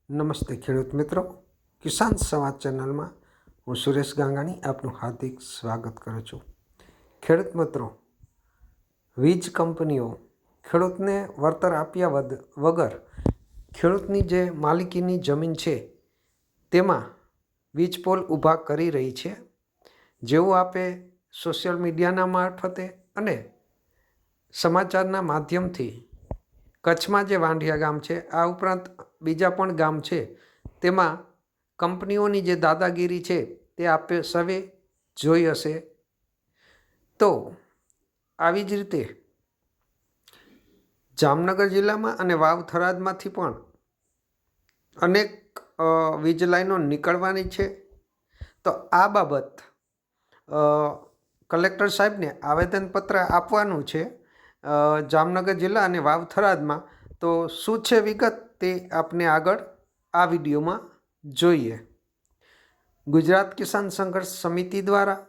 નમસ્તે ખેડૂત મિત્રો, કિસાન સંવાદ ચેનલમાં હું સુરેશ ગાંગાણી આપનું હાર્દિક સ્વાગત કરું છું। ખેડૂત મિત્રો, વીજ કંપનીઓ ખેડૂતને વળતર આપ્યા વગર ખેડૂતની જે માલિકીની જમીન છે તેમાં વીજ પોલ ઊભા કરી રહી છે। જેવું આપે સોશિયલ મીડિયાના મારફતે અને સમાચારના માધ્યમથી કચ્છમાં જે વાંઢિયા ગામ છે, આ ઉપરાંત બીજા પણ ગામ છે, તેમાં કંપનીઓની જે દાદાગીરી છે તે આપે સૌએ જોઈ હશે। તો આવી જ રીતે જામનગર જિલ્લામાં અને વાવ થરાદમાંથી પણ અનેક વીજ લાઈનો નીકળવાની છે। તો આ બાબત કલેક્ટર સાહેબને આવેદનપત્ર આપવાનું છે જામનગર જિલ્લા અને વાવ થરાદમાં। તો શું છે વિગત તે આપને આગળ આ વિડીયોમાં જોઈએ। ગુજરાત કિસાન સંઘર્ષ સમિતિ દ્વારા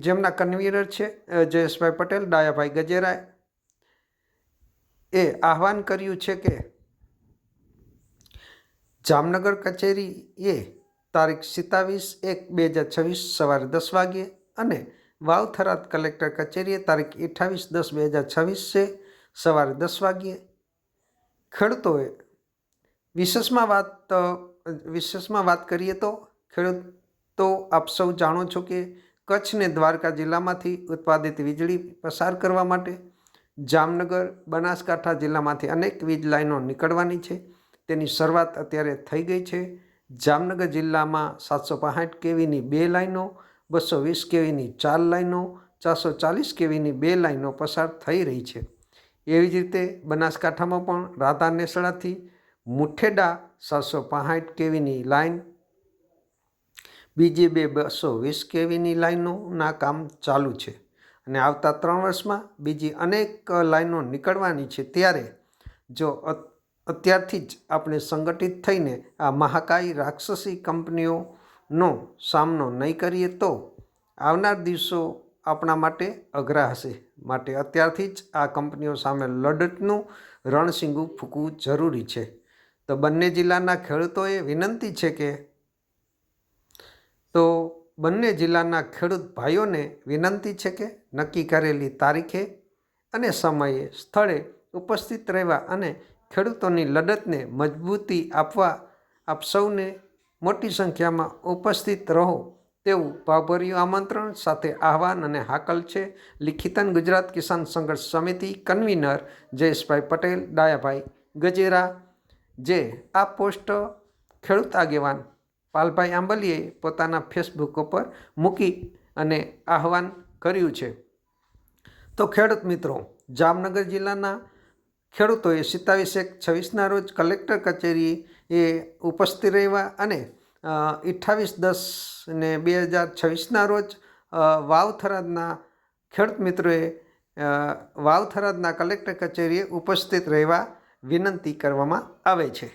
જેમના કન્વીનર છે જયેશભાઈ પટેલ, ડાયાભાઈ ગજેરાએ આહવાન કર્યું છે કે જામનગર કચેરીએ તારીખ 27/1/2026 સવારે 10 વાગ્યે અને વાવ થરાદ કલેક્ટર કચેરીએ તારીખ 28/10/2026 સવારે 10 વાગ્યે ખેડૂતોએ વિશેષમાં વાત કરીએ તો ખેડૂતો આપ સૌ જાણો છો કે કચ્છ ને દ્વારકા જિલ્લામાંથી ઉત્પાદિત વીજળી પસાર કરવા માટે જામનગર, બનાસકાંઠા જિલ્લામાંથી અનેક વીજ લાઈનો નીકળવાની છે। તેની શરૂઆત અત્યારે થઈ ગઈ છે। જામનગર જિલ્લામાં 765 kVની 2 લાઈનો, 220 kVની 4 લાઈનો, 440 kVની 2 લાઈનો પસાર થઈ રહી છે। એવી જ રીતે બનાસકાંઠામાં પણ રાધા નેસડાથી મુઠેડા 765 kVની લાઈન, બીજી 220 kVની લાઈનોના કામ ચાલુ છે અને આવતા 3 વર્ષમાં બીજી અનેક લાઈનો નીકળવાની છે। ત્યારે જો અત્યારથી જ આપણે સંગઠિત થઈને આ મહાકાય રાક્ષસી કંપનીઓનો સામનો નહીં કરીએ તો આવનાર દિવસો આપણા માટે અઘરા હશે। માટે અત્યારથી જ આ કંપનીઓ સામે લડતનું રણશીંગું ફૂંકવું જરૂરી છે। તો બંને જિલ્લાના ખેડૂતોએ વિનંતી છે કે ખેડૂત ભાઈઓને વિનંતી છે કે નક્કી કરેલી તારીખે અને સમયે સ્થળે ઉપસ્થિત રહેવા અને ખેડૂતોની લડતને મજબૂતી આપવા આપ સૌને મોટી સંખ્યામાં ઉપસ્થિત રહો તેવું ભાવભર્યું આમંત્રણ સાથે આહવાન અને હાકલ છે। લિખિતન ગુજરાત કિસાન સંઘર્ષ સમિતિ કન્વીનર જયેશભાઈ પટેલ, ડાયાભાઈ ગજેરા। જે આ પોસ્ટ ખેડૂત આગેવાન પાલભાઈ આંબલીએ પોતાના ફેસબુક ઉપર મૂકી અને આહવાન કર્યું છે। તો ખેડૂત મિત્રો, જામનગર જિલ્લાના ખેડૂતોએ 27/1/26ના રોજ કલેક્ટર કચેરીએ ઉપસ્થિત રહેવા અને 28/10/2026ના રોજ વાવ થરાદના ખેડૂત મિત્રોએ વાવ થરાદના કલેક્ટર કચેરીએ ઉપસ્થિત રહેવા વિનંતી કરવામાં આવે છે।